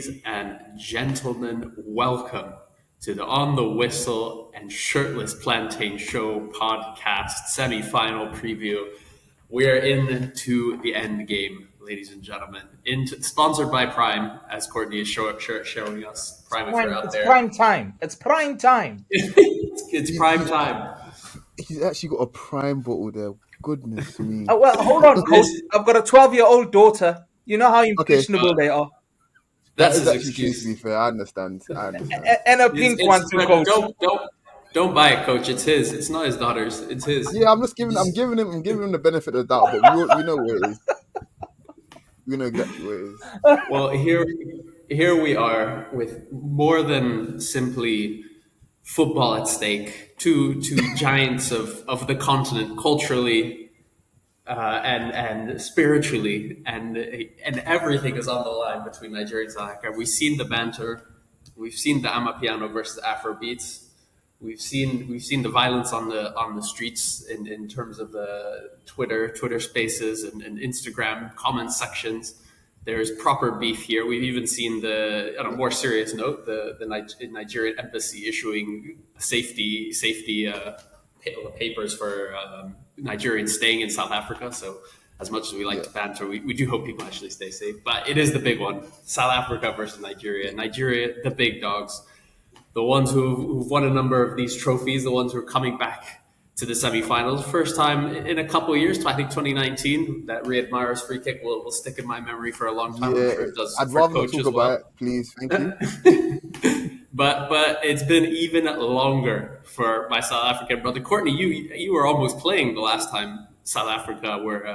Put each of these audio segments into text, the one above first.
Ladies and gentlemen, welcome to the On the Whistle and Shirtless Plantain Show podcast semi-final preview. We are into the end game, ladies and gentlemen. Sponsored by Prime, as Courtney is showing us. Prime, if you're out It's there. prime time. It's prime time. It's prime time. He's actually got a Prime bottle there. Goodness me. Oh, well, hold on, Coach. I've got a 12-year-old daughter. You know how impressionable they are. That's That is his actually true, excuse. to be fair. I understand. And a pink one to Coach. Don't buy it, Coach. It's his. It's not his daughter's. It's his. Yeah, I'm giving him the benefit of the doubt, but we know where it is. We know exactly where it is. Well, here we are with more than simply football at stake. Two giants of the continent, culturally and spiritually, and everything is on the line between Nigeria and South Africa. We've seen the banter, we've seen the Amapiano versus Afrobeats, we've seen the violence on the streets in terms of the Twitter Spaces and Instagram comment sections. There's proper beef here. We've even seen on a more serious note, the Nigerian embassy issuing safety papers for Nigerians staying in South Africa. So as much as we like to banter, we do hope people actually stay safe. But it is the big one. South Africa versus Nigeria. Nigeria, the big dogs. The ones who've won a number of these trophies, the ones who are coming back to the semifinals. First time in a couple of years, I think 2019, that Riyad Mahrez free kick will stick in my memory for a long time. Yeah, I'm sure it does. I'd rather not talk about it, please. Thank you. But it's been even longer for my South African brother. Courtney, you were almost playing the last time South Africa were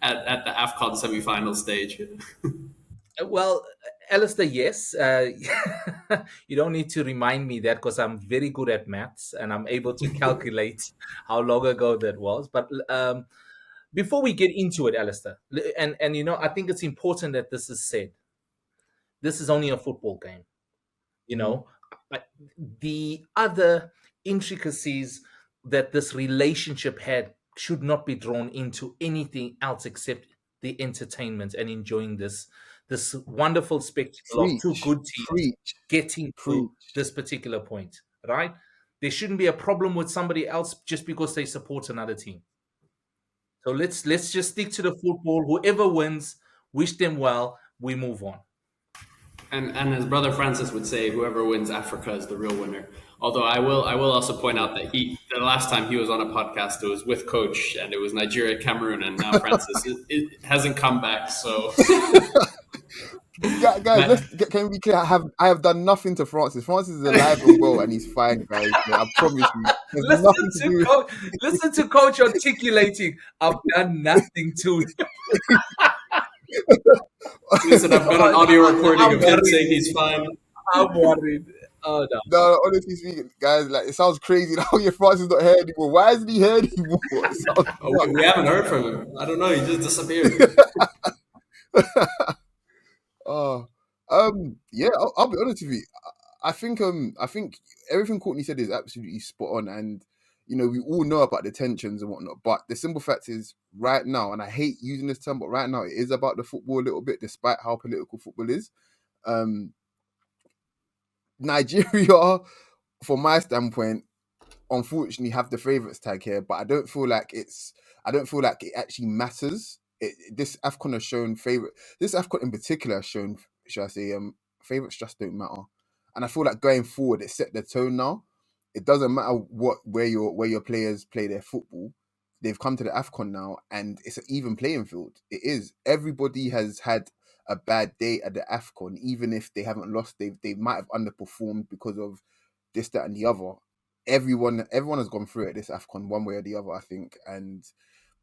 at the AFCON semi-final stage. Well, Alasdair, yes. You don't need to remind me that because I'm very good at maths and I'm able to calculate how long ago that was. But before we get into it, Alasdair, and I think it's important that this is said. This is only a football game. But the other intricacies that this relationship had should not be drawn into anything else except the entertainment and enjoying this wonderful spectacle of two good teams getting to this particular point, right? There shouldn't be a problem with somebody else just because they support another team. So let's just stick to the football. Whoever wins, wish them well. We move on. And as Brother Francis would say, whoever wins Africa is the real winner. Although I will also point out that the last time he was on a podcast, it was with Coach, and it was Nigeria, Cameroon, and now Francis it hasn't come back. So, guys, can we be clear? I have done nothing to Francis. Francis is alive and well, and he's fine, guys. I promise you. Listen to Coach articulating. I've done nothing to him. Listen, I've got an audio recording of him saying he's fine. I'm worried. Oh no, honestly speaking, guys, like it sounds crazy now. Your Francis not here anymore. Why isn't he here anymore? We haven't heard from him. I don't know. He just disappeared. Yeah, I'll be honest with you. I think everything Courtney said is absolutely spot on, and we all know about the tensions and whatnot. But the simple fact is, right now, and I hate using this term, but right now it is about the football a little bit, despite how political football is. Nigeria, from my standpoint, unfortunately have the favourites tag here, but I don't feel like it actually matters. This AFCON has shown this AFCON in particular has shown, should I say, favourites just don't matter. And I feel like going forward, it set the tone now. It doesn't matter where your players play their football. They've come to the AFCON now, and it's an even playing field. It is. Everybody has had a bad day at the AFCON, even if they haven't lost. They might have underperformed because of this, that, and the other. Everyone has gone through it this AFCON one way or the other, I think. And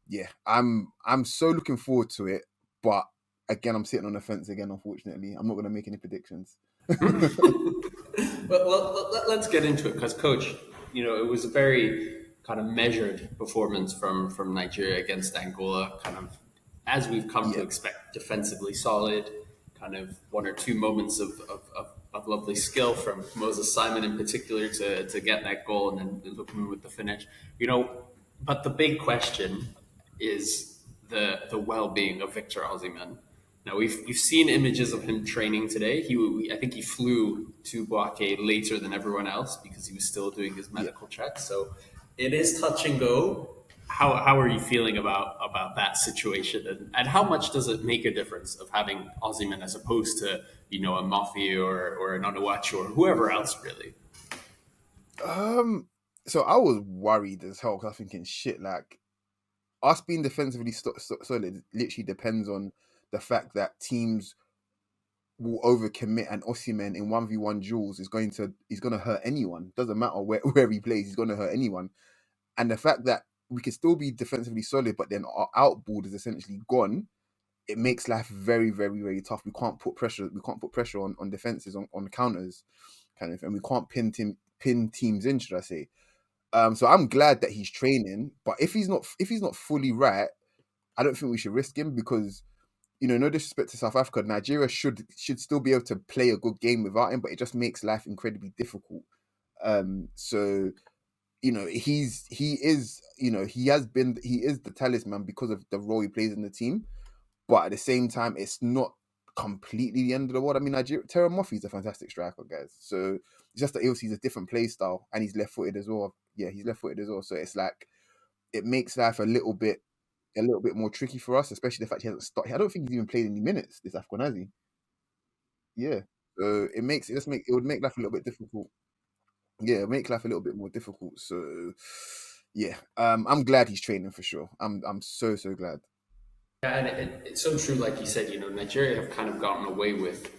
yeah, I'm so looking forward to it. But again, I'm sitting on the fence again. Unfortunately, I'm not going to make any predictions. Well, let's get into it because, Coach, it was a very kind of measured performance from Nigeria against Angola, kind of as we've come to expect, defensively solid, kind of one or two moments of lovely skill from Moses Simon in particular to get that goal and then looking with the finish. But the big question is the well-being of Victor Osimhen. Now we've seen images of him training today. I think he flew to Boaké later than everyone else because he was still doing his Yeah. medical check. So it is touch and go. How are you feeling about that situation, and how much does it make a difference of having Ozyman as opposed to a Muffy or an Onuachu or whoever else really? So I was worried as hell because I was thinking, shit, like us being defensively solid literally depends on the fact that teams will overcommit, and Osimhen in 1v1 duels he's gonna hurt anyone. Doesn't matter where he plays, he's gonna hurt anyone. And the fact that we can still be defensively solid, but then our outboard is essentially gone, it makes life very, very, very tough. We can't put pressure. We can't put pressure on defenses on counters, kind of, and we can't pin teams in. Should I say? So I'm glad that he's training, but if he's not fully right, I don't think we should risk him because no disrespect to South Africa, Nigeria should still be able to play a good game without him, but it just makes life incredibly difficult. So he is the talisman because of the role he plays in the team, but at the same time, it's not completely the end of the world. I mean, Nigeria, Terra Moffi's a fantastic striker, guys. So it's just that he's a different play style and he's left-footed as well. Yeah, he's left-footed as well. So it's like it makes life a little bit more tricky for us, especially the fact he hasn't started. I don't think he's even played any minutes this AFCON, has he? Yeah. So it would make life a little bit difficult. Yeah, make life a little bit more difficult. So yeah, I'm glad he's training for sure. I'm so glad. Yeah, and it's so true, like you said. Nigeria have kind of gotten away with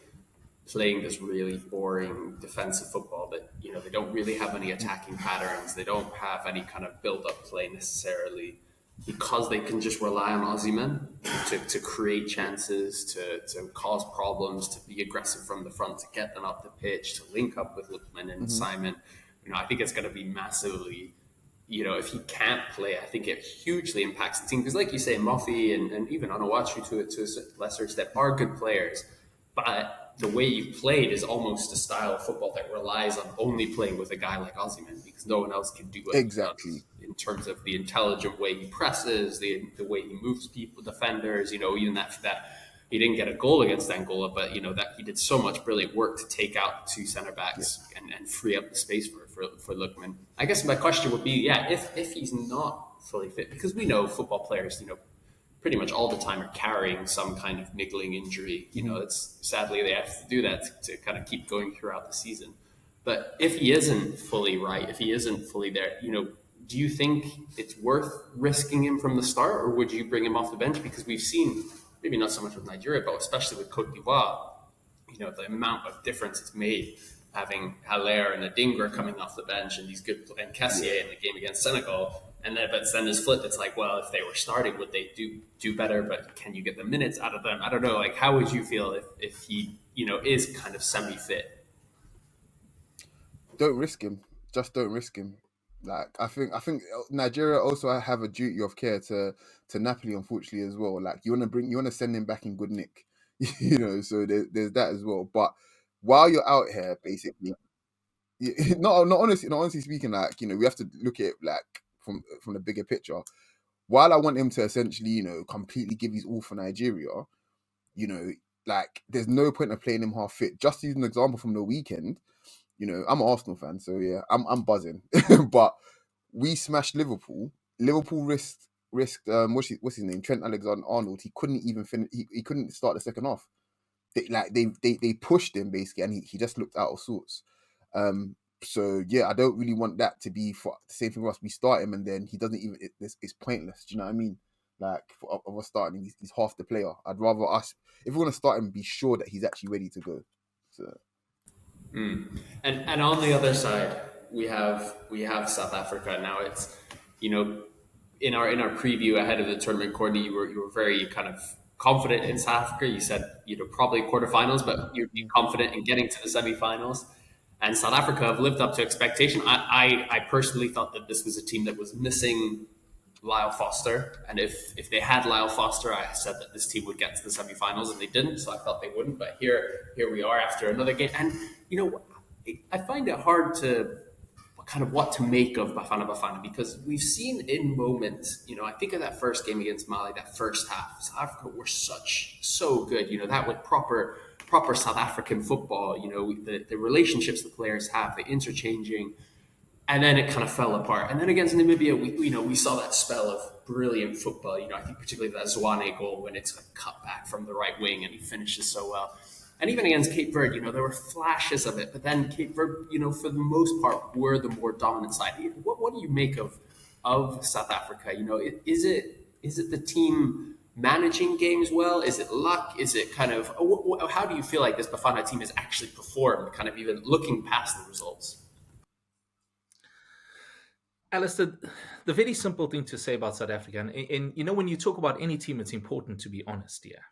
playing this really boring defensive football that they don't really have any attacking patterns. They don't have any kind of build-up play necessarily because they can just rely on Ozyman to create chances, to cause problems, to be aggressive from the front, to get them up the pitch, to link up with Lookman and Hmm. Simon. I think it's going to be massively, if he can't play, I think it hugely impacts the team. Because, like you say, Muffy and even Onuachu to a lesser extent are good players. But the way you played is almost a style of football that relies on only playing with a guy like Ozyman because no one else can do what he Exactly. does in terms of the intelligent way he presses, the way he moves people, defenders. Even that he didn't get a goal against Angola, but that he did so much brilliant work to take out two center Yeah. backs and free up the space for Lookman. I guess my question would be, yeah, if he's not fully fit, because we know football players, pretty much all the time are carrying some kind of niggling injury. Mhm. It's sadly they have to do that to kind of keep going throughout the season. But if he isn't fully right, if he isn't fully there, do you think it's worth risking him from the start, or would you bring him off the bench? Because we've seen, maybe not so much with Nigeria, but especially with Cote d'Ivoire, the amount of difference it's made having Haller and Adingra coming off the bench and these good and Yeah. Kessié in the game against Senegal. And then, but then this flip, it's like, well, if they were starting, would they do better? But can you get the minutes out of them? I don't know. Like, how would you feel if he, is kind of semi fit? Don't risk him. Just don't risk him. Like I think Nigeria also have a duty of care to Napoli, unfortunately as well. Like you want to send him back in good nick, So there's that as well. But while you're out here, basically, not honestly speaking, like we have to look at it like from the bigger picture. While I want him to essentially completely give his all for Nigeria, you know, like there's no point of playing him half fit. Just use an example from the weekend. I'm an Arsenal fan, so yeah, I'm buzzing. But we smashed Liverpool. Liverpool risked what's his name? Trent Alexander-Arnold. He couldn't even finish. He couldn't start the second half. They pushed him basically, and he just looked out of sorts. So yeah, I don't really want that to be for the same thing for us. We start him and then he doesn't even. It's pointless. Do you know what I mean? Like of us starting, he's half the player. I'd rather us if we want to start him, be sure that he's actually ready to go. So And on the other side, we have South Africa now. It's you know in our preview ahead of the tournament, Courtney, you were very kind of confident in South Africa. You said probably quarterfinals, but you'd be confident in getting to the semifinals. And South Africa have lived up to expectation. I personally thought that this was a team that was missing Lyle Foster, and if they had Lyle Foster, I said that this team would get to the semifinals, and they didn't. So I thought they wouldn't. But here we are after another game, and I find it hard to kind of what to make of Bafana, because we've seen in moments, I think of that first game against Mali, that first half, South Africa were so good, that was proper South African football, the relationships the players have, the interchanging, and then it kind of fell apart. And then against Namibia, we saw that spell of brilliant football. I think particularly that Zwane goal when it's cut back from the right wing and he finishes so well. And even against Cape Verde, there were flashes of it, but then Cape Verde, for the most part, were the more dominant side. What do you make of South Africa? Is it the team managing games well? Is it luck? Is it kind of how do you feel like this Bafana team has actually performed? Kind of even looking past the results. Alasdair, the very simple thing to say about South Africa, and when you talk about any team, it's important to be honest here.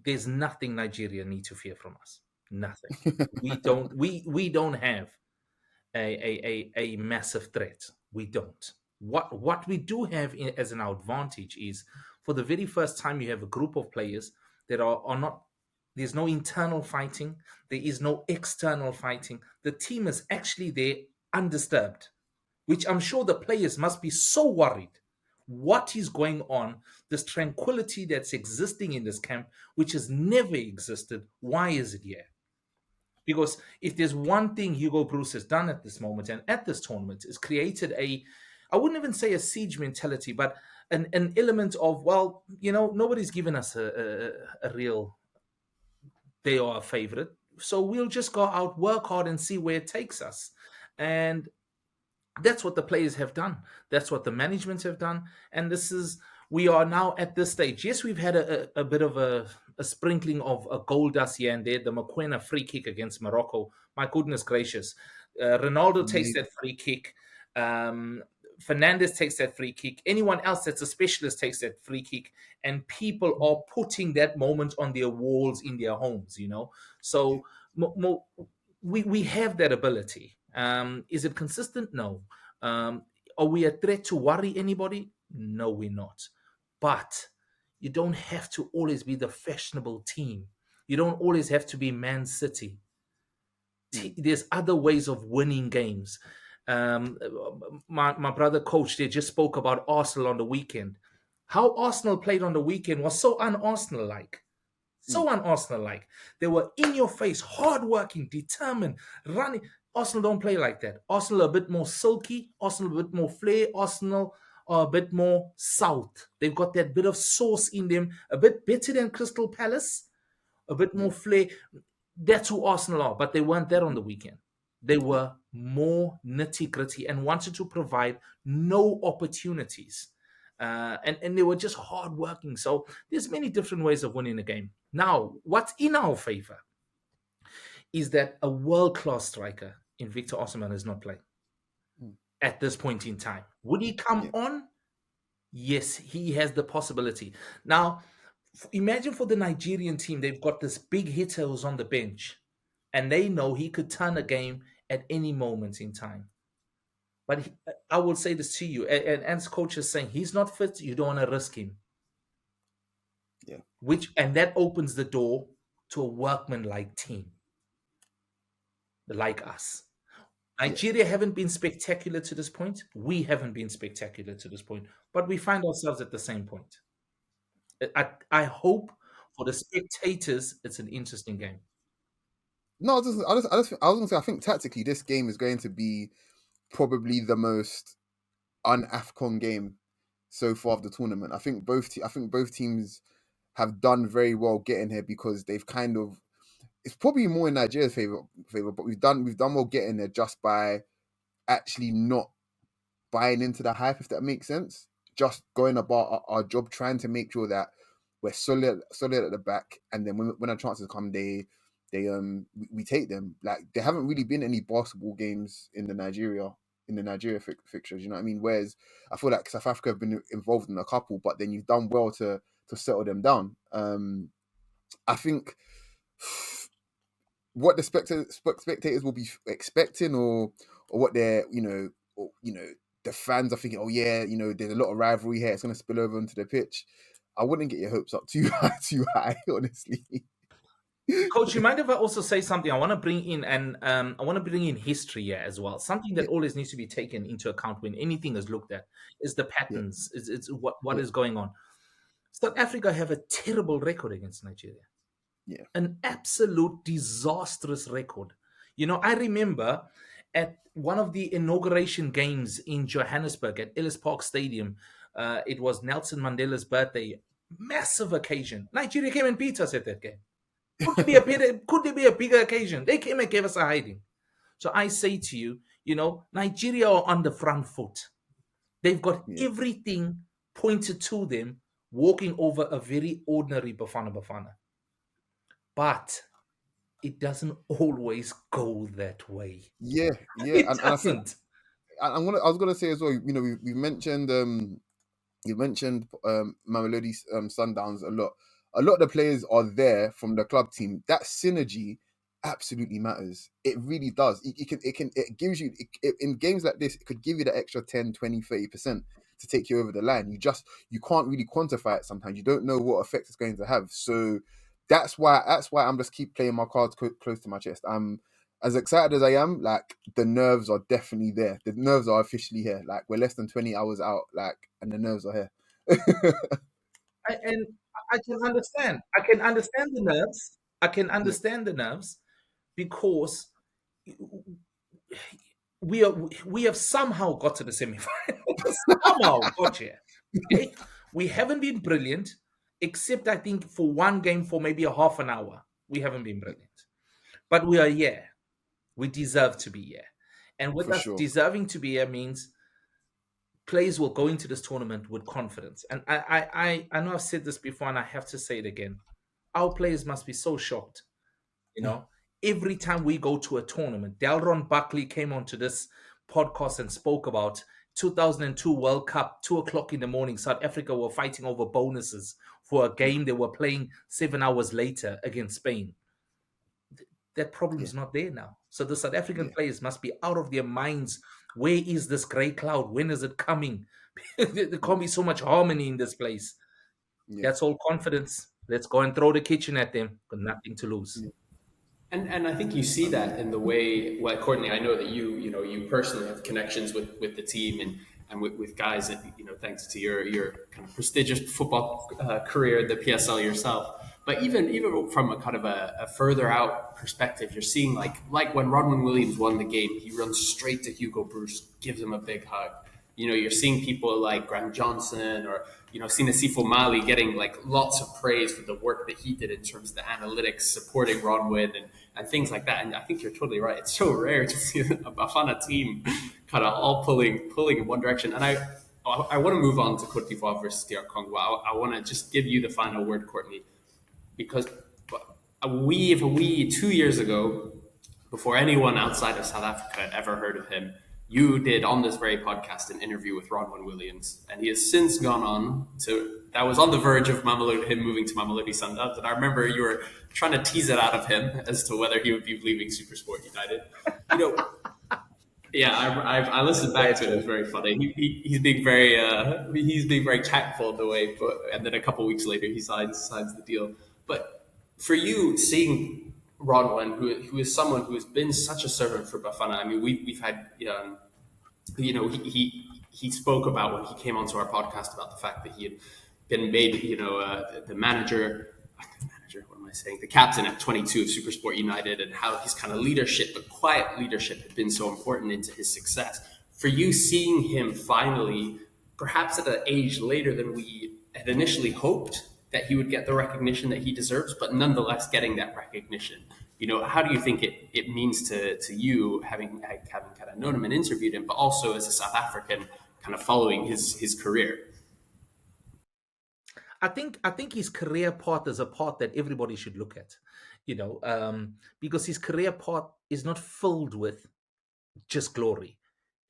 There's nothing Nigeria need to fear from us. Nothing. We don't have a massive threat. We don't. What we do have as an advantage is, for the very first time, you have a group of players that are not. There's no internal fighting. There is no external fighting. The team is actually there undisturbed, which I'm sure the players must be so worried. What is going on? This tranquility that's existing in this camp, which has never existed. Why is it here? Because if there's one thing Hugo Bruce has done at this moment and at this tournament, is created I wouldn't even say a siege mentality, but an element of, well, nobody's given us a real, they are a favorite. So we'll just go out, work hard, and see where it takes us. And that's what the players have done. That's what the management have done. And we are now at this stage. Yes, we've had a bit of a sprinkling of a goal dust here and there. The Mokoena free kick against Morocco. My goodness gracious. Ronaldo takes that free kick. Fernandez takes that free kick. Anyone else that's a specialist takes that free kick. And people are putting that moment on their walls in their homes, So we have that ability. Is it consistent? No. Are we a threat to worry anybody? No, we're not. But you don't have to always be the fashionable team. You don't always have to be Man City. There's other ways of winning games. My brother Coach, they just spoke about Arsenal on the weekend. How Arsenal played on the weekend was so un-Arsenal-like. So un-Arsenal-like. They were in your face, hardworking, determined, running. Arsenal don't play like that. Arsenal are a bit more silky. Arsenal a bit more flair. Arsenal are a bit more south. They've got that bit of sauce in them, a bit better than Crystal Palace, a bit more flair. That's who Arsenal are, but they weren't there on the weekend. They were more nitty-gritty and wanted to provide no opportunities. And they were just hardworking. So there's many different ways of winning a game. Now, what's in our favor is that a world-class striker in Victor Osimhen is not playing at this point in time. Would he come on? Yes, he has the possibility. Now, imagine for the Nigerian team, they've got this big hitter who's on the bench, and they know he could turn a game at any moment in time. But I will say this to you, and as coach is saying, he's not fit. You don't want to risk him. Yeah. And that opens the door to a workman-like team, like us. Nigeria haven't been spectacular to this point. We haven't been spectacular to this point, but we find ourselves at the same point. I hope for the spectators, it's an interesting game. No, I was gonna say, I think tactically this game is going to be probably the most un-AFCON game so far of the tournament. I think both teams have done very well getting here because they've kind of, it's probably more in Nigeria's favor, but we've done well getting there just by actually not buying into the hype, if that makes sense. Just going about our job, trying to make sure that we're solid at the back, and then when our chances come, we take them. Like, there haven't really been any basketball games in the Nigeria fixtures. You know what I mean? Whereas I feel like South Africa have been involved in a couple, but then you've done well to settle them down. I think what the spectators will be expecting, or what they're the fans are thinking, oh yeah, there's a lot of rivalry here, it's going to spill over onto the pitch. I wouldn't get your hopes up too high, honestly. Coach, you mind if I also say something? I want to bring in and I want to bring in history here as well. Something that Yeah, always needs to be taken into account when anything is looked at is the yeah, patterns. It's what yeah, is going on. South Africa have a terrible record against Nigeria, yeah, an absolute disastrous record. I remember at one of the inauguration games in Johannesburg at Ellis Park Stadium. It was Nelson Mandela's birthday, massive occasion. Nigeria came and beat us at that game. Could there be a bigger occasion? They came and gave us a hiding. So I say to you, Nigeria are on the front foot. They've got yeah. everything pointed to them, walking over a very ordinary Bafana Bafana. But it doesn't always go that way. Yeah, yeah, It and I think doesn't. I was gonna say as well. We've mentioned you mentioned Mamelodi Sundowns a lot. A lot of the players are there from the club team. That synergy absolutely matters. It really does. It gives you in games like this, it could give you the extra 10, 20, 30% to take you over the line. You can't really quantify it sometimes. You don't know what effect it's going to have. So that's why I'm just keep playing my cards close to my chest. I'm as excited as I am, like the nerves are definitely there. The nerves are officially here. Like we're less than 20 hours out, like, and the nerves are here. And I can understand. I can understand the nerves. I can Yeah, understand the nerves because we have somehow got to the semi-final. Somehow got here. Okay, we haven't been brilliant, except I think for one game for maybe a half an hour. We haven't been brilliant, but we are here. We deserve to be here, and with for us sure. deserving to be here means players will go into this tournament with confidence. And I know I've said this before, and I have to say it again. Our players must be so shocked. You know, every time we go to a tournament, Delron Buckley came onto this podcast and spoke about 2002 World Cup, 2 o'clock in the morning. South Africa were fighting over bonuses for a game they were playing 7 hours later against Spain. That Yeah, problem's not there now. So the South African yeah, players must be out of their minds. Where is this grey cloud? When is it coming? There yeah, can't be so much harmony in this place. yeah, That's all confidence. Let's go and throw the kitchen at them. Got nothing to lose. yeah, And I think you see that in the way, well, Courtney, I know that you personally have connections with the team and with guys that, thanks to your kind of prestigious football career at the PSL yourself. But even from a kind of a further out perspective, you're seeing like when Rodman Williams won the game, he runs straight to Hugo Bruce, gives him a big hug. You're seeing people like Graham Johnson or, Sinasifo Mali getting like lots of praise for the work that he did in terms of the analytics, supporting Ronwin and things like that. And I think you're totally right. It's so rare to see a Bafana team kind of all pulling in one direction. And I want to move on to Cote d'Ivoire versus DR Congo. I want to just give you the final word, Courtney, because we 2 years ago, before anyone outside of South Africa had ever heard of him, you did on this very podcast an interview with Ronwen Williams, and he has since gone on to. That was on the verge of him moving to Mamelodi Sundowns, and I remember you were trying to tease it out of him as to whether he would be leaving SuperSport United. You know, yeah, I listened back to it. It was very funny. He's being very tactful in the way, and then a couple weeks later he signs the deal. But for you, seeing Rodwan, who is someone who has been such a servant for Bafana. I mean, we've had he spoke about when he came onto our podcast about the fact that he had been made the manager. What am I saying? The captain at 22 of SuperSport United, and how his kind of leadership, the quiet leadership, had been so important into his success. For you, seeing him finally, perhaps at an age later than we had initially hoped, that he would get the recognition that he deserves, but nonetheless getting that recognition. How do you think it means to you, having kind of known him and interviewed him, but also as a South African, kind of following his career? I think his career path is a path that everybody should look at, because his career path is not filled with just glory.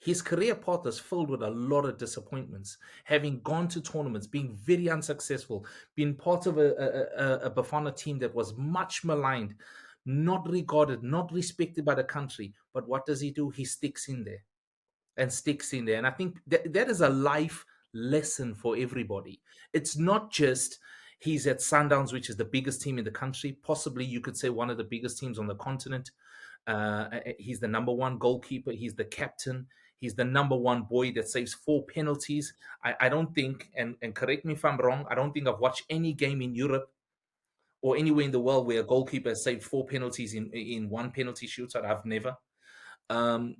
His career path is filled with a lot of disappointments, having gone to tournaments, being very unsuccessful, being part of a Bafana team that was much maligned, not regarded, not respected by the country. But what does he do? He sticks in there and sticks in there. And I think that is a life lesson for everybody. It's not just, He's at Sundowns, which is the biggest team in the country, possibly you could say one of the biggest teams on the continent. He's the number one goalkeeper. He's the captain. He's the number one boy that saves 4 penalties. I don't think, and correct me if I'm wrong, I don't think I've watched any game in Europe or anywhere in the world where a goalkeeper has saved 4 penalties in one penalty shootout. I've never. Um,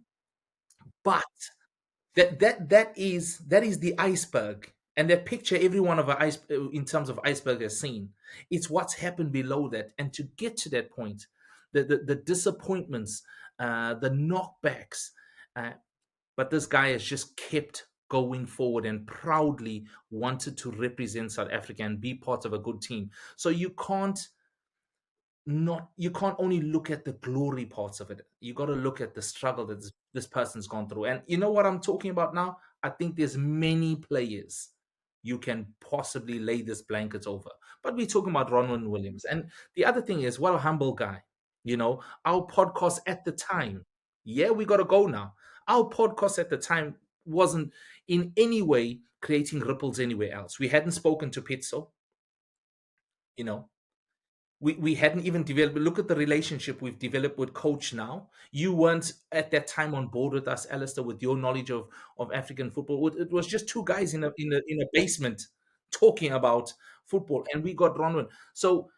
but that is the iceberg, and that picture every one of our ice in terms of iceberg has seen. It's what's happened below that, and to get to that point, the disappointments, the knockbacks, uh, but this guy has just kept going forward and proudly wanted to represent South Africa and be part of a good team. So you can't only look at the glory parts of it. You got to look at the struggle that this person's gone through. And you know what I'm talking about now? I think there's many players you can possibly lay this blanket over. But we're talking about Ronwen Williams. And the other thing is, well, humble guy. Our podcast at the time, yeah, we got to go now. Our podcast at the time wasn't in any way creating ripples anywhere else. We hadn't spoken to Pizzo, you know, we hadn't even developed. Look at the relationship we've developed with Coach now. You weren't at that time on board with us, Alasdair, with your knowledge of African football. It was just two guys in a basement talking about football, and we got Ronwen. So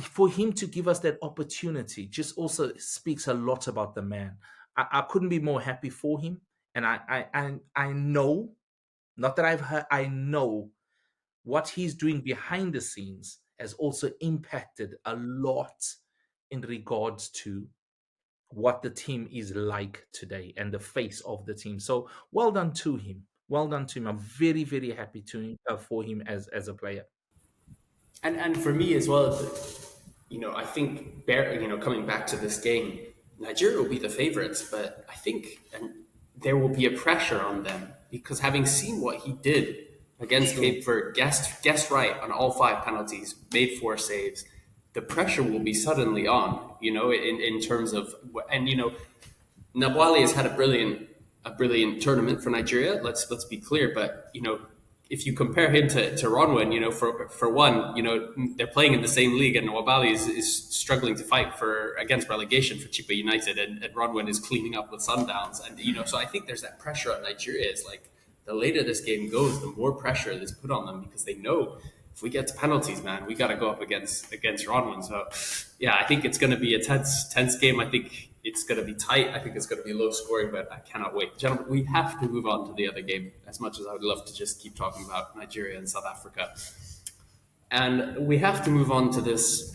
for him to give us that opportunity just also speaks a lot about the man. I couldn't be more happy for him, and I know, not that I've heard, I know what he's doing behind the scenes has also impacted a lot in regards to what the team is like today and the face of the team. So well done to him. Well done to him. I'm very, very happy for him as a player. And for me as well, I think coming back to this game, Nigeria will be the favorites, but I think there will be a pressure on them because having seen what he did against Cape Verde, guessed right on all 5 penalties, made 4 saves, the pressure will be suddenly on. In terms of Nabwali has had a brilliant tournament for Nigeria. Let's be clear, but if you compare him to Ronwen, for one, they're playing in the same league, and Nwabali is struggling to fight against relegation for Chipa United, and Ronwen is cleaning up with Sundowns, and so I think there's that pressure on Nigeria. It's like the later this game goes, the more pressure is put on them because they know if we get to penalties, man, we got to go up against Rodman. So, yeah, I think it's going to be a tense game. I think it's going to be tight. I think it's going to be low scoring, but I cannot wait. Gentlemen, we have to move on to the other game. As much as I would love to just keep talking about Nigeria and South Africa, and we have to move on to this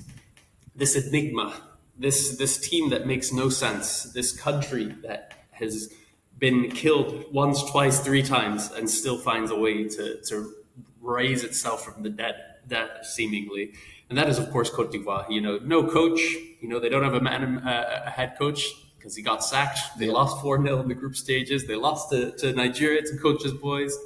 enigma, this team that makes no sense, this country that has been killed once, twice, 3 times, and still finds a way to raise itself from the dead, seemingly. And that is, of course, Cote d'Ivoire. No coach. They don't have a head coach because he got sacked. They lost 4-0 in the group stages. They lost to Nigeria, to Coach's boys.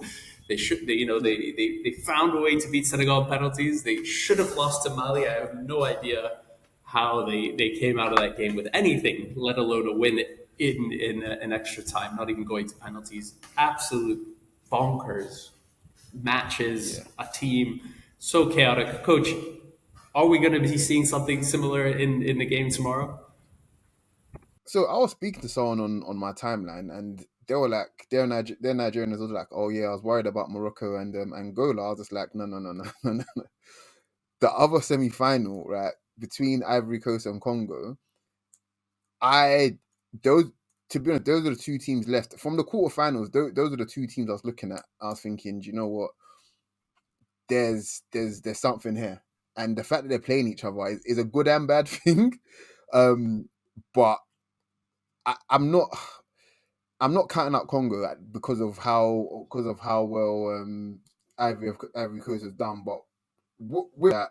They found a way to beat Senegal on penalties. They should have lost to Mali. I have no idea how they came out of that game with anything, let alone a win in an extra time, not even going to penalties. Absolute bonkers matches, a team, so chaotic. Coach, are we going to be seeing something similar in the game tomorrow? So I was speaking to someone on my timeline, and they were like, they're Nigerians. I was like, oh yeah, I was worried about Morocco and Angola. I was just like, no, no, no, no, no, no. The other semi-final, right, between Ivory Coast and Congo, I those to be honest, those are the 2 teams left from the quarterfinals. Those are the 2 teams I was looking at. I was thinking, do you know what? There's something here, and the fact that they're playing each other is a good and bad thing. But I'm not counting out Congo because of how well Ivory Coast has done. But with that,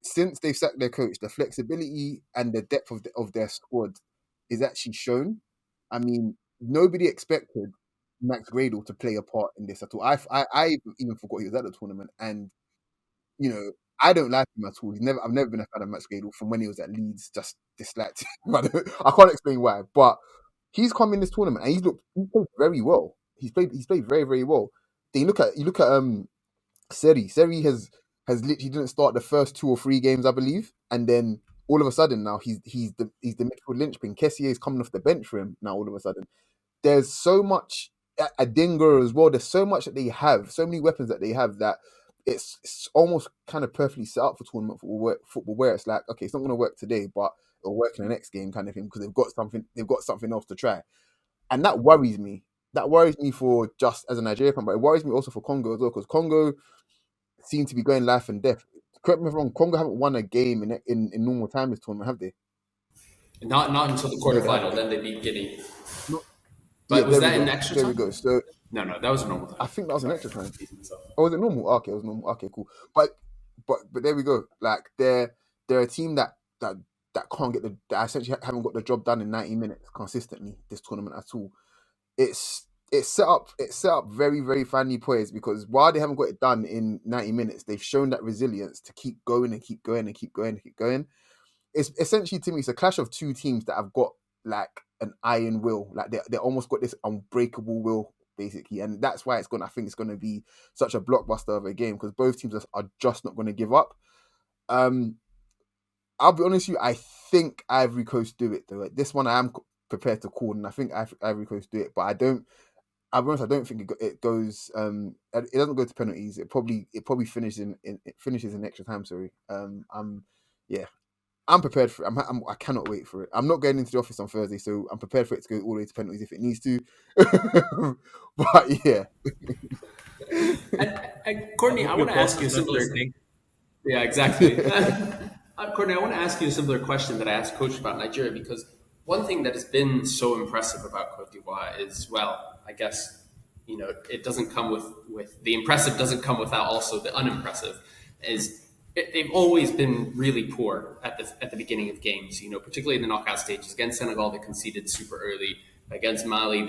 since they've sacked their coach, the flexibility and the depth of their squad is actually shown. I mean, nobody expected Max Gradle to play a part in this at all. I even forgot he was at the tournament, and I don't like him at all. I've never been a fan of Max Gradle from when he was at Leeds. Just disliked him. I can't explain why, but he's come in this tournament and he's played very well. He's played very, very well. Then you look at Seri. Seri has has literally didn't start the first 2 or 3 games, I believe, and then all of a sudden now he's the midfield linchpin. Kessier is coming off the bench for him now. All of a sudden, there's so much Adingra as well. There's so much that they have, so many weapons that they have that it's almost kind of perfectly set up for tournament football where it's like, okay, it's not going to work today, but it'll work in the next game kind of thing because they've got something else to try, and that worries me. That worries me for just as a Nigerian fan, but it worries me also for Congo as well because Congo seem to be going life and death. Correct me if I'm wrong. Congo haven't won a game in normal time this tournament, have they? Not until the No, they quarterfinal. haven't. Then they beat Guinea. No. But Yeah, was there we that in go. extra There we time? go. So No, that was a normal time. I think that was an extra time. So, Oh, was it normal? Okay, it was normal. Okay, cool. But there we go. Like they're a team that can't get that essentially haven't got the job done in 90 minutes consistently this tournament at all. It's set up very, very finely poised because while they haven't got it done in 90 minutes, they've shown that resilience to keep going and keep going and keep going and keep going. It's essentially, to me, it's a clash of two teams that have got like an iron will. Like they almost got this unbreakable will, basically. And that's why I think it's gonna be such a blockbuster of a game because both teams are just not gonna give up. I'll be honest with you, I think Ivory Coast do it though. This one I am prepared to call, and I think Ivory Coast do it, but I'll be honest, I don't think it goes. It doesn't go to penalties. It probably finishes in extra time. Sorry. I'm prepared for it. I cannot wait for it. I'm not going into the office on Thursday, so I'm prepared for it to go all the way to penalties if it needs to. But yeah. and Courtney, I want to ask you a similar thing. Yeah, exactly. Courtney, I want to ask you a similar question that I asked Coach about Nigeria because one thing that has been so impressive about Cote d'Ivoire is, well, I guess, it doesn't come with the impressive doesn't come without also the unimpressive. They've always been really poor at the beginning of games, particularly in the knockout stages. Against Senegal, they conceded super early. Against Mali,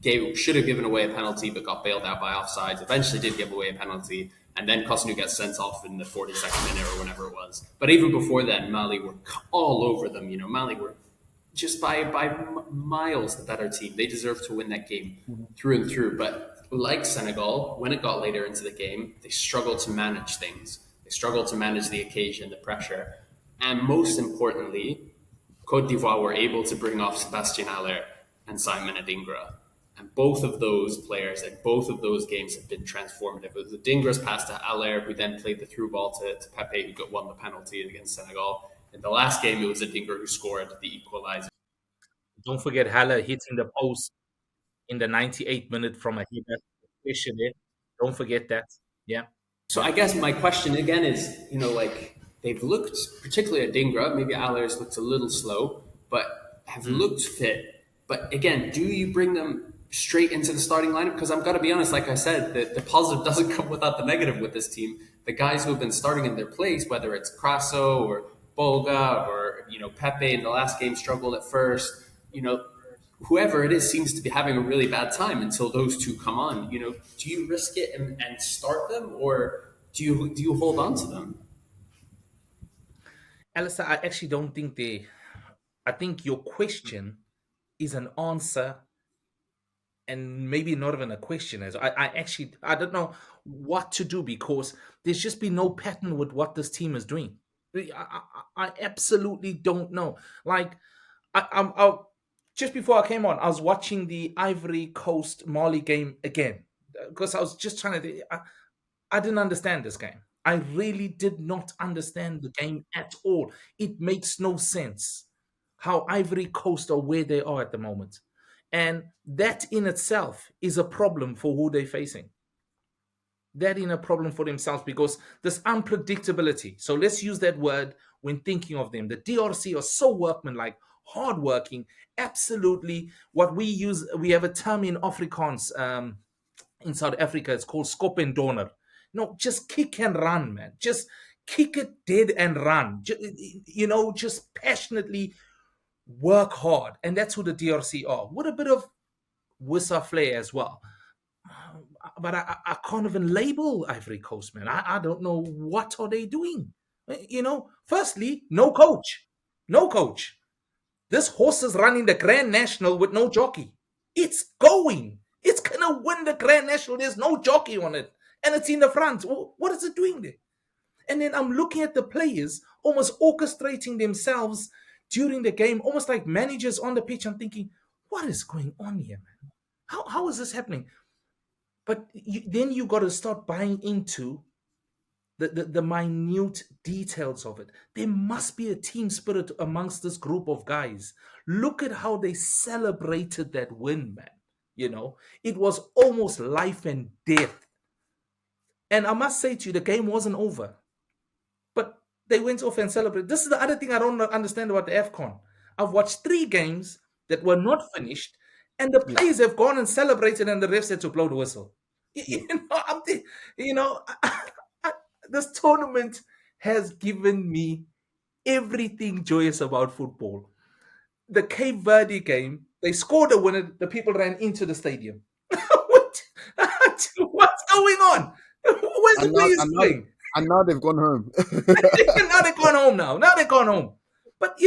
they should have given away a penalty but got bailed out by offsides. Eventually did give away a penalty. And then Cotonou gets sent off in the 42nd minute or whenever it was. But even before then, Mali were all over them. Mali were just by miles the better team. They deserved to win that game through and through. But like Senegal, when it got later into the game, they struggled to manage things. They struggled to manage the occasion, the pressure. And most importantly, Cote d'Ivoire were able to bring off Sebastien Haller and Simon Adingra. And both of those players in both of those games have been transformative. It was Adingra's pass to Haller, who then played the through ball to Pepe, who won the penalty against Senegal. In the last game, it was Adingra who scored the equalizer. Don't forget Haller hitting the post in the 98th minute from a header. Don't forget that. Yeah. So I guess my question again is, they've looked, particularly Adingra, maybe Haller's looked a little slow, but have looked fit. But again, do you bring them straight into the starting lineup? Because I'm got to be honest, like I said, the positive doesn't come without the negative with this team. The guys who have been starting in their place, whether it's Crasso or Bolga or Pepe in the last game struggled at first, whoever it is seems to be having a really bad time until those two come on. Do you risk it and start them, or do you hold on to them? Alasdair, I actually don't think they. I think your question is an answer and maybe not even a question. As I don't know what to do because there's just been no pattern with what this team is doing. I absolutely don't know. Like I just before I came on, I was watching the Ivory Coast Mali game again because I was just trying to. I didn't understand this game. I really did not understand the game at all. It makes no sense how Ivory Coast are where they are at the moment. And that in itself is a problem for who they're facing. That in a problem for themselves because this unpredictability. So let's use that word when thinking of them. The DRC are so workmanlike, hardworking, absolutely. What we use, we have a term in Afrikaans in South Africa. It's called skop en donor. No, just kick and run, man. Just kick it dead and run. Just passionately work hard. And that's who the DRC are. With a bit of Wissa flair as well. But I can't even label Ivory Coast, man. I don't know what are they doing. Firstly, no coach. No coach. This horse is running the Grand National with no jockey. It's going. It's going to win the Grand National. There's no jockey on it. And it's in the front. What is it doing there? And then I'm looking at the players almost orchestrating themselves during the game, almost like managers on the pitch. I'm thinking, what is going on here, man? How is this happening? But then you got to start buying into the minute details of it. There must be a team spirit amongst this group of guys. Look at how they celebrated that win, man. It was almost life and death. And I must say to you, the game wasn't over, but they went off and celebrated. This is the other thing I don't understand about the AFCON. I've watched 3 games that were not finished, and the Yeah, players have gone and celebrated, and the refs had to blow the whistle. yeah. You know, this tournament has given me everything joyous about football. The Cape Verde game, they scored a winner, the people ran into the stadium. What? What's going on? Where's the And now, players and now, playing? and now they've gone home. Now they're gone home now. Now they're gone home. But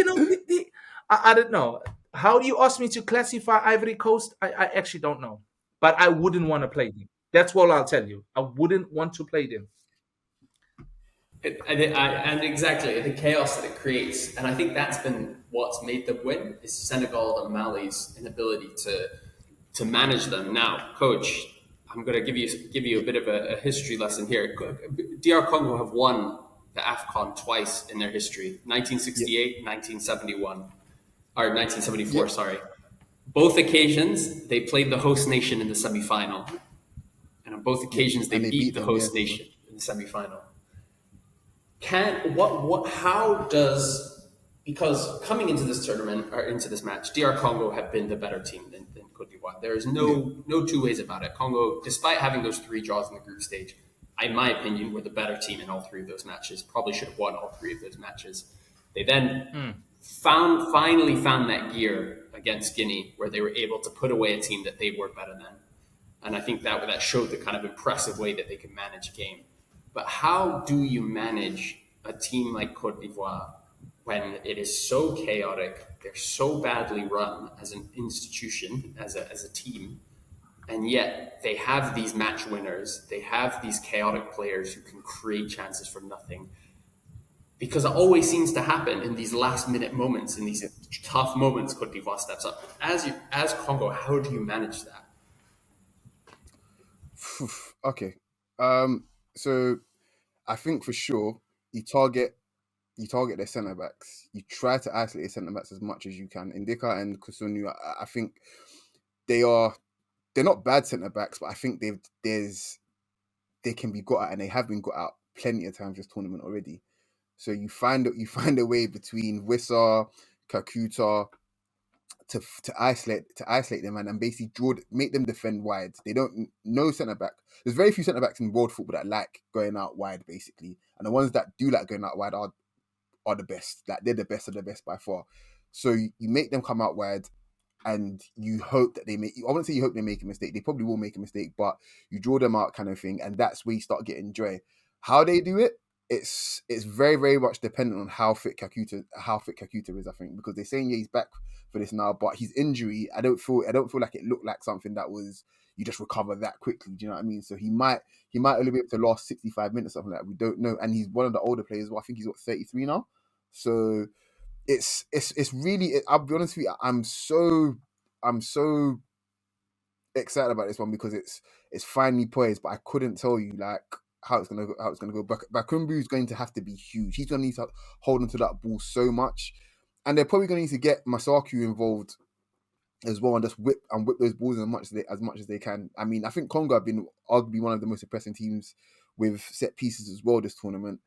I don't know. How do you ask me to classify Ivory Coast? I actually don't know. But I wouldn't want to play them. That's all I'll tell you. I wouldn't want to play them. And exactly the chaos that it creates, and I think that's been what's made them win is Senegal and Mali's inability to manage them. Now, Coach, I'm going to give you a bit of a history lesson here. DR Congo have won the AFCON twice in their history: Yeah, 1968, 1971, or 1974. yeah, Sorry, both occasions they played the host nation in the semifinal, and on both yeah. occasions they And they beat beat the them. Yeah. host nation in the semifinal. Can what how does because coming into this tournament or into this match, DR Congo have been the better team than Cote d'Ivoire. There is Yeah. no two ways about it. Congo, despite having those 3 draws in the group stage, in my opinion, were the better team in all 3 of those matches. Probably should have won all 3 of those matches. They then finally found that gear against Guinea where they were able to put away a team that they were better than. And I think that showed the kind of impressive way that they can manage a game. But how do you manage a team like Cote d'Ivoire when it is so chaotic, they're so badly run as an institution, as a team, and yet they have these match winners, they have these chaotic players who can create chances from nothing? Because it always seems to happen in these last minute moments, in these tough moments, Cote d'Ivoire steps up. As Congo, how do you manage that? Okay. Um. So I think for sure you target you target their centre backs. You try to isolate their centre backs as much as you can. Indika and Kusunu, I think they are they're not bad centre backs, but I think they can be got at, and they have been got out plenty of times this tournament already. So you find a way between Wissa, Kakuta to isolate them and basically make them defend wide. They don't no centre back. There's very few centre backs in world football that like going out wide basically, and the ones that do like going out wide are the best. Like they're the best of the best by far. So you make them come out wide, and you hope that they make. I wouldn't say you hope they make a mistake. They probably will make a mistake, but you draw them out, kind of thing, and that's where you start getting joy. How they do it, it's very very much dependent on how fit Kakuta is. I think because they're saying he's back for this now, but his injury, I don't feel like it looked like something that was you just recover that quickly. Do you know what I mean? So he might only be able to last 65 minutes, something like that. We don't know, and he's one of the older players. Well, I think he's 33 now, so it's really. I'll be honest with you. I'm so excited about this one because it's finally poised, but I couldn't tell you like how it's gonna go. Bakumbu is going to have to be huge. He's gonna need to hold onto that ball so much, and they're probably gonna need to get Masaku involved as well and just whip those balls as much as they can. I mean, I think Congo have been arguably one of the most impressive teams with set pieces as well this tournament,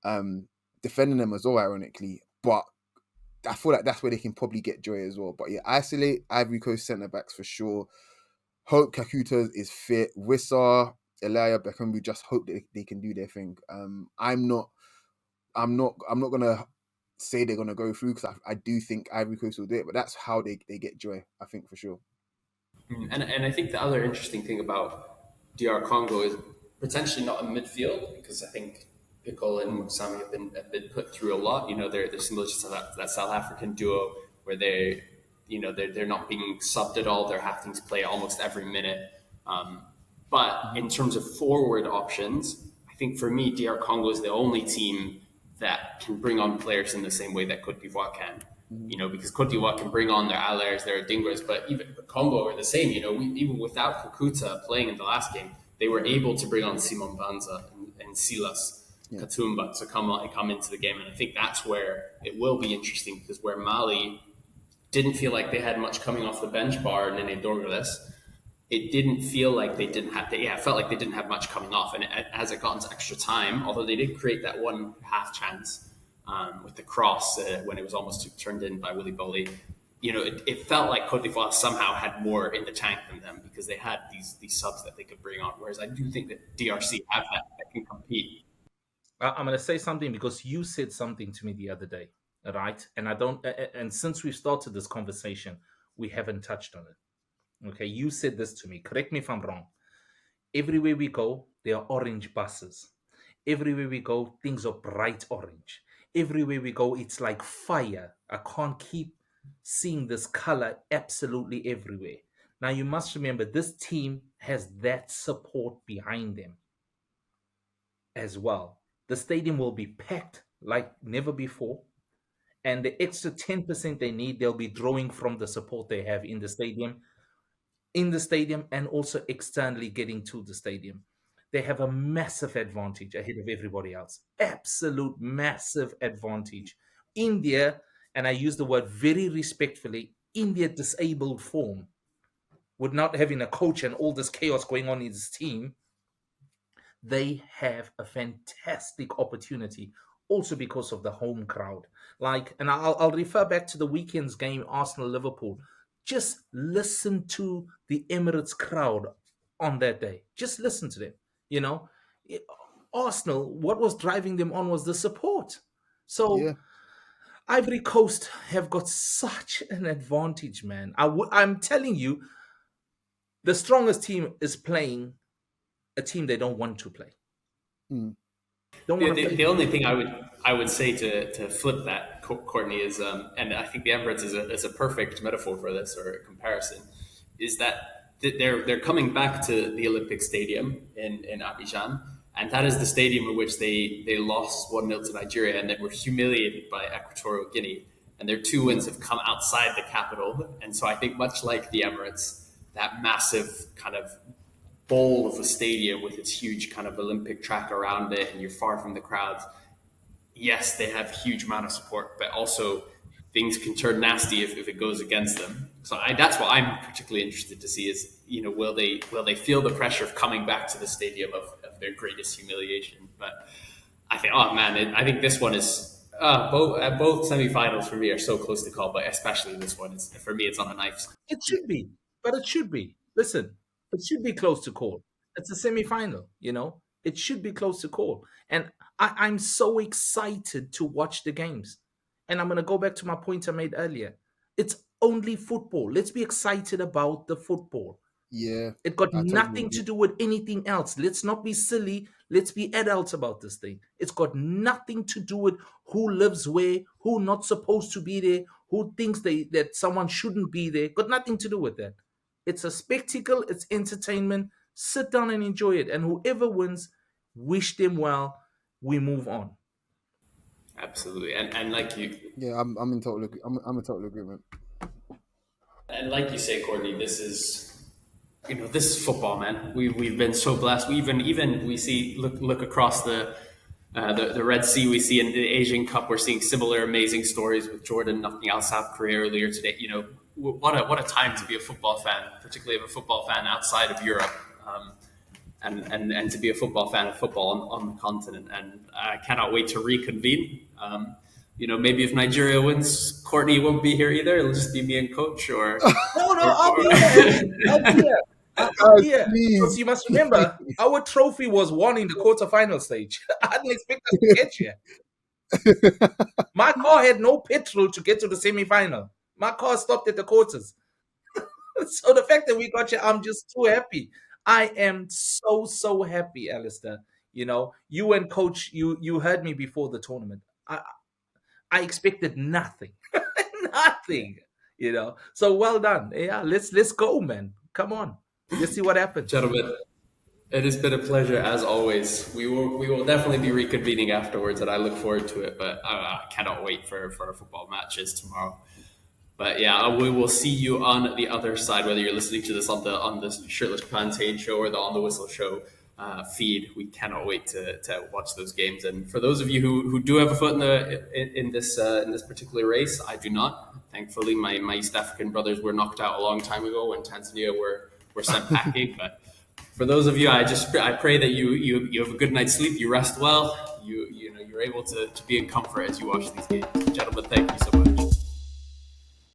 um, defending them as well, ironically, but. I feel like that's where they can probably get joy as well. But yeah, isolate Ivory Coast centre backs for sure. Hope Kakuta is fit. Wissa, Elia, Beckham. We just hope that they can do their thing. I'm not gonna say they're gonna go through because I do think Ivory Coast will do it, but that's how they get joy. I think for sure. And I think the other interesting thing about DR Congo is potentially not in midfield because I think Pickle and Sami have been put through a lot. They're similar to that South African duo where they're not being subbed at all. They're having to play almost every minute. But in terms of forward options, I think for me, DR Congo is the only team that can bring on players in the same way that Cote d'Ivoire can. Mhm. You know, because Cote d'Ivoire can bring on their Alairs, their Dingras, but even Congo are the same. You know, even without Kukuta playing in the last game, they were able to bring on Simon Banza and Silas Yeah. Katumba to come into the game. And I think that's where it will be interesting, because where Mali didn't feel like they had much coming off the bench bar Nene Dorgales, it didn't feel like they didn't have, it felt like they didn't have much coming off. And as it got into extra time, although they did create that one half chance with the cross when it was almost turned in by Willy Bolly, you know, it felt like Cote d'Ivoire somehow had more in the tank than them, because they had these subs that they could bring on. Whereas I do think that DRC have that can compete. I'm going to say something because you said something to me the other day, right? And I don't, and since we started this conversation, we haven't touched on it. Okay, you said this to me. Correct me if I'm wrong. Everywhere we go, there are orange buses. Everywhere we go, things are bright orange. Everywhere we go, it's like fire. I can't keep seeing this color absolutely everywhere. Now, you must remember, this team has that support behind them as well. The stadium will be packed like never before. And the extra 10% they need, they'll be drawing from the support they have in the stadium, and also externally getting to the stadium. They have a massive advantage ahead of everybody else. Absolute massive advantage. India, and I use the word very respectfully, India disabled form with not having a coach and all this chaos going on in his team. They have a fantastic opportunity also because of the home crowd. Like, and I'll refer back to the weekend's game, Arsenal Liverpool. Just listen to the Emirates crowd on that day. Just listen to them. You know, Arsenal, what was driving them on was the support. So Yeah. Ivory Coast have got such an advantage, man. I'm telling you, the strongest team is playing a team they don't want to play. Mm. Don't want to play. The only thing I would say to flip that, Courtney, is and I think the Emirates is a perfect metaphor for this, or a comparison, is that they're coming back to the Olympic Stadium in Abidjan, and that is the stadium in which they lost 1-0 to Nigeria and then were humiliated by Equatorial Guinea. And their two wins have come outside the capital, and so I think much like the Emirates, that massive kind of bowl of a stadium with its huge kind of Olympic track around it, and you're far from the crowds. Yes, they have huge amount of support, but also things can turn nasty if it goes against them. So that's what I'm particularly interested to see is, you know, will they feel the pressure of coming back to the stadium of their greatest humiliation? But I think, oh man, I think this one is both semifinals for me are so close to call, but especially this one is, for me, it's on a knife. It should be, but it should be. Listen, it should be close to call. It's a semi-final, you know. It should be close to call, and I'm so excited to watch the games. And I'm going to go back to my point I made earlier. It's only football. Let's be excited about the football. Yeah. It got I totally nothing agree. to do with anything else. Let's not be silly. Let's be adults about this thing. It's got nothing to do with who lives where, who not supposed to be there, who thinks that someone shouldn't be there. Got nothing to do with that. It's a spectacle. It's entertainment. Sit down and enjoy it. And whoever wins, wish them well. We move on. Absolutely, and like you, Yeah, I'm in total I'm in total agreement. and like you say, Courtney, this is, you know, this is football, man. We've been so blessed. We even we see look across the Red Sea. We see in the Asian Cup, we're seeing similar amazing stories with Jordan knocking out South Korea earlier today. You know, what a time to be a football fan, particularly of a football fan outside of Europe. And to be a football fan of football on the continent. And I cannot wait to reconvene. You know, maybe if Nigeria wins, Courtney won't be here either. It'll just be me and Coach, or No, I'll be here. I'll be here. I'll be here. Please. Because you must remember, our trophy was won in the quarterfinal stage. I didn't expect us to get here. My car had no petrol to get to the semi-final. My car stopped at the quarters. So the fact that we got here, I'm just too happy. I am so happy, Alasdair. You know, you and Coach, you heard me before the tournament. I expected nothing, nothing. You know, so well done. Yeah, let's go, man. Come on, let's see what happens. gentlemen, It has been a pleasure as always. We will definitely be reconvening afterwards, and I look forward to it. But I cannot wait for our football matches tomorrow. But yeah, we will see you on the other side. Whether you're listening to this on the Shirtless Plantain show or the On the Whistle show feed, we cannot wait to watch those games. And for those of you who do have a foot in this particular race, I do not. Thankfully, my East African brothers were knocked out a long time ago when Tanzania were sent packing. But for those of you, I pray that you have a good night's sleep, you rest well, you're able to be in comfort as you watch these games. Gentlemen, thank you so much.